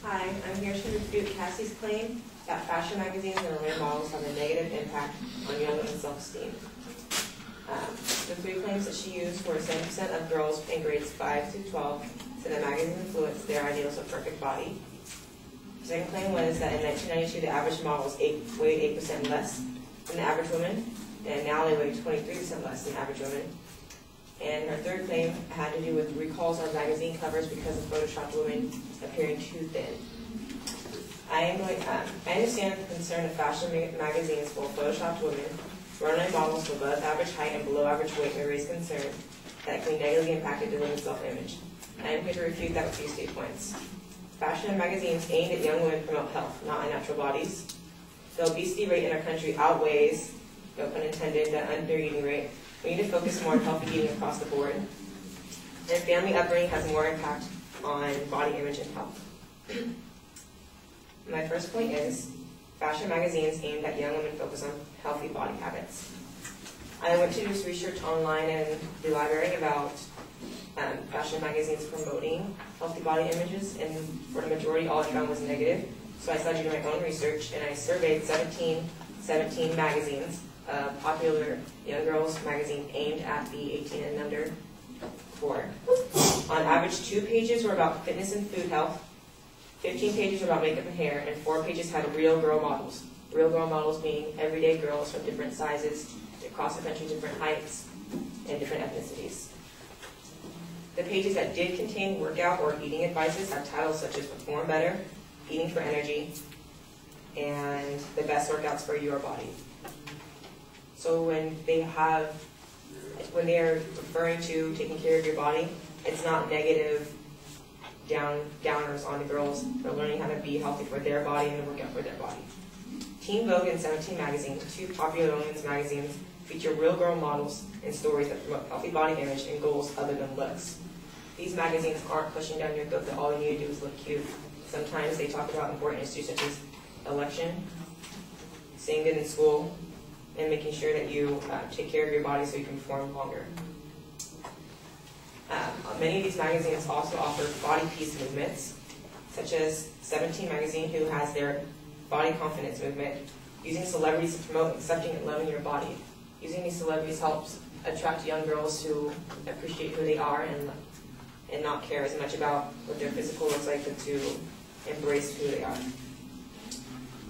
Hi, I'm here to refute Cassie's claim that fashion magazines and related models have a negative impact on young women's self-esteem. The three claims that she used were 70% of girls in grades 5 to 12 said that magazines influenced their ideals of perfect body. The second claim was that in 1992 the average model weighed 8% less than the average woman, and now they weigh 23% less than the average woman. And her third claim had to do with recalls on magazine covers because of photoshopped women appearing too thin. I understand the concern of fashion magazines full of photoshopped women. Runway models with above average height and below average weight may raise concern that can be negatively impacted the women's self-image. I am here to refute that with these 3 points. Fashion magazines aimed at young women promote health, not unnatural bodies. The obesity rate in our country outweighs, no pun intended, the under-eating rate. We need to focus more on healthy eating across the board. And family upbringing has more impact on body image and health. My first point is, fashion magazines aimed at young women focus on healthy body habits. I went to do some research online in the library about fashion magazines promoting healthy body images, and for the majority all I found was negative. So I started doing my own research, and I surveyed 17 magazines, popular young girls magazine aimed at the 18 and under core. On average, 2 pages were about fitness and food health, 15 pages were about makeup and hair, and 4 pages had real girl models. Real girl models being everyday girls from different sizes, across the country, different heights, and different ethnicities. The pages that did contain workout or eating advices have titles such as Perform Better, Eating for Energy, and The Best Workouts for Your Body. So when they're referring to taking care of your body, it's not negative downers on the girls. They're learning how to be healthy for their body and to work out for their body. Teen Vogue and 17 magazine, 2 popular women's magazines, feature real girl models and stories that promote healthy body image and goals other than looks. These magazines aren't pushing down your throat that all you need to do is look cute. Sometimes they talk about important issues such as election, staying good in school, and making sure that you take care of your body so you can perform longer. Many of these magazines also offer body peace movements, such as 17 magazine, who has their body confidence movement, using celebrities to promote accepting and loving your body. Using these celebrities helps attract young girls who appreciate who they are and not care as much about what their physical looks like, but to embrace who they are.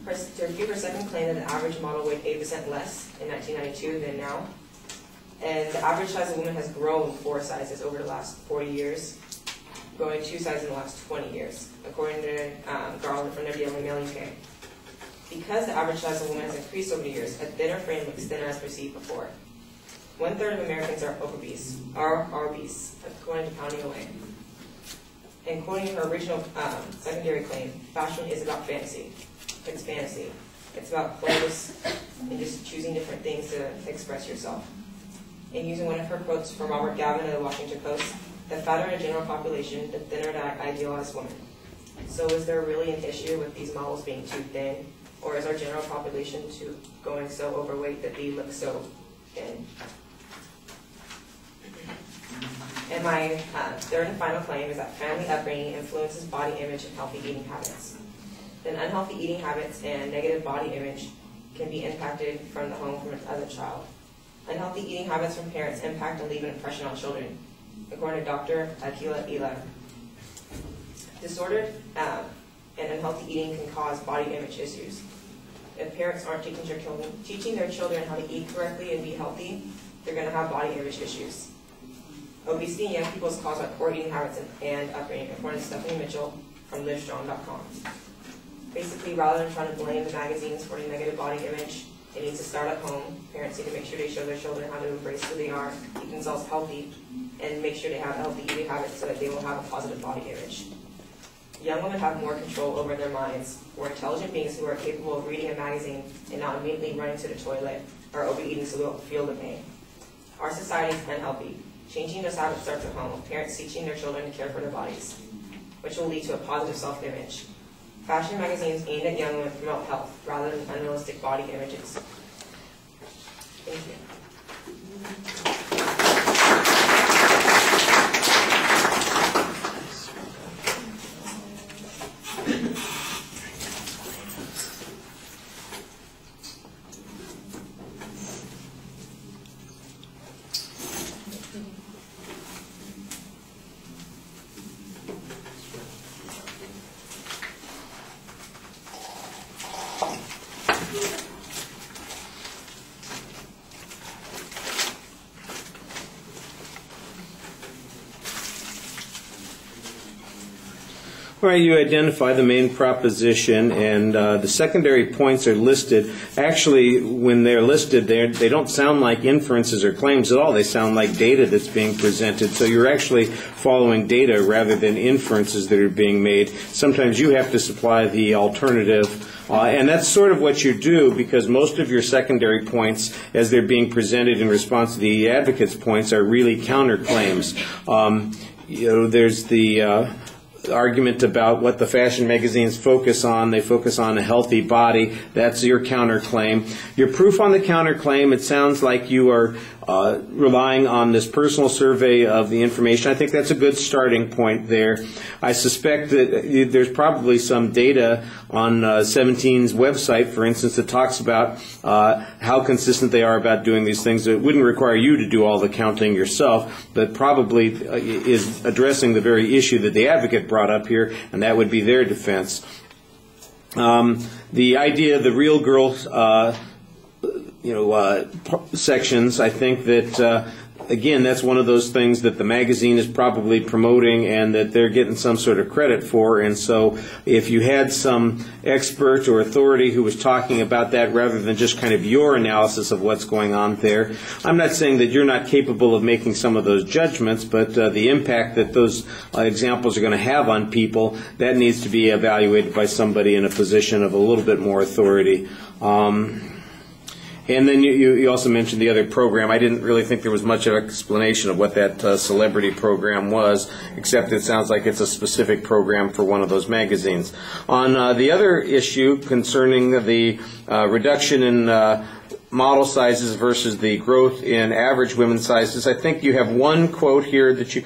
To refute her second claim that the average model weighed 8% less in 1992 than now, and the average size of a woman has grown 4 sizes over the last 40 years, growing 2 sizes in the last 20 years, according to Garland from the Daily Mail UK. Because the average size of a woman has increased over the years, a thinner frame looks thinner as perceived before. 1/3 of Americans are obese, according to Pounding Away. And quoting her original secondary claim, fashion is about fantasy. It's fantasy. It's about clothes and just choosing different things to express yourself. And using one of her quotes from Robert Gavin of the Washington Post, the fatter the general population, the thinner the idealized woman. So is there really an issue with these models being too thin? Or is our general population going so overweight that they look so thin? And my third and final claim is that family upbringing influences body image and healthy eating habits. Then unhealthy eating habits and negative body image can be impacted from the home as a child. Unhealthy eating habits from parents impact and leave an impression on children, according to Dr. Akila Ela. Disordered and unhealthy eating can cause body image issues. If parents aren't teaching their children how to eat correctly and be healthy, they're going to have body image issues. Obesity in young people is caused by poor eating habits and upbringing, according to Stephanie Mitchell from livestrong.com. Basically, rather than trying to blame the magazines for the negative body image, it needs to start at home. Parents need to make sure they show their children how to embrace who they are, keep themselves healthy, and make sure they have healthy eating habits so that they will have a positive body image. Young women have more control over their minds. We're intelligent beings who are capable of reading a magazine and not immediately running to the toilet or overeating so we don't feel the pain. Our society is unhealthy. Changing those habits starts at home, with parents teaching their children to care for their bodies, which will lead to a positive self-image. Fashion magazines aimed at young women promote health rather than unrealistic body images. Thank you. All right, you identify the main proposition, and the secondary points are listed. Actually, when they're listed, they don't sound like inferences or claims at all. They sound like data that's being presented. So you're actually following data rather than inferences that are being made. Sometimes you have to supply the alternative. And that's sort of what you do, because most of your secondary points, as they're being presented in response to the advocate's points, are really counterclaims. There's the argument about what the fashion magazines focus on. They focus on a healthy body. That's your counterclaim. Your proof on the counterclaim, it sounds like you are relying on this personal survey of the information. I think that's a good starting point there. I suspect that there's probably some data on 17's website, for instance, that talks about how consistent they are about doing these things. It wouldn't require you to do all the counting yourself, but probably is addressing the very issue that the advocate brought up here, and that would be their defense. The idea of the real girl sections, I think that, again, that's one of those things that the magazine is probably promoting and that they're getting some sort of credit for. And so if you had some expert or authority who was talking about that rather than just kind of your analysis of what's going on there, I'm not saying that you're not capable of making some of those judgments, but the impact that those examples are going to have on people, that needs to be evaluated by somebody in a position of a little bit more authority. And then you also mentioned the other program. I didn't really think there was much of an explanation of what that celebrity program was, except it sounds like it's a specific program for one of those magazines. On the other issue concerning the reduction in model sizes versus the growth in average women's sizes, I think you have one quote here that you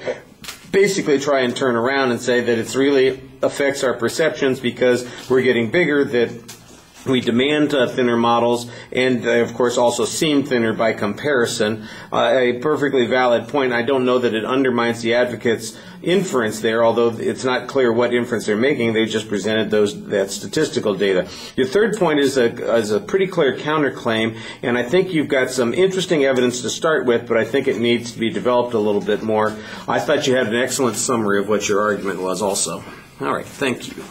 basically try and turn around and say that it really affects our perceptions because we're getting bigger, that we demand thinner models, and of course also seem thinner by comparison. A perfectly valid point. I don't know that it undermines the advocate's inference there, although it's not clear what inference they're making. They just presented that statistical data. Your third point is a pretty clear counterclaim, and I think you've got some interesting evidence to start with, but I think it needs to be developed a little bit more. I thought you had an excellent summary of what your argument was also. All right, thank you.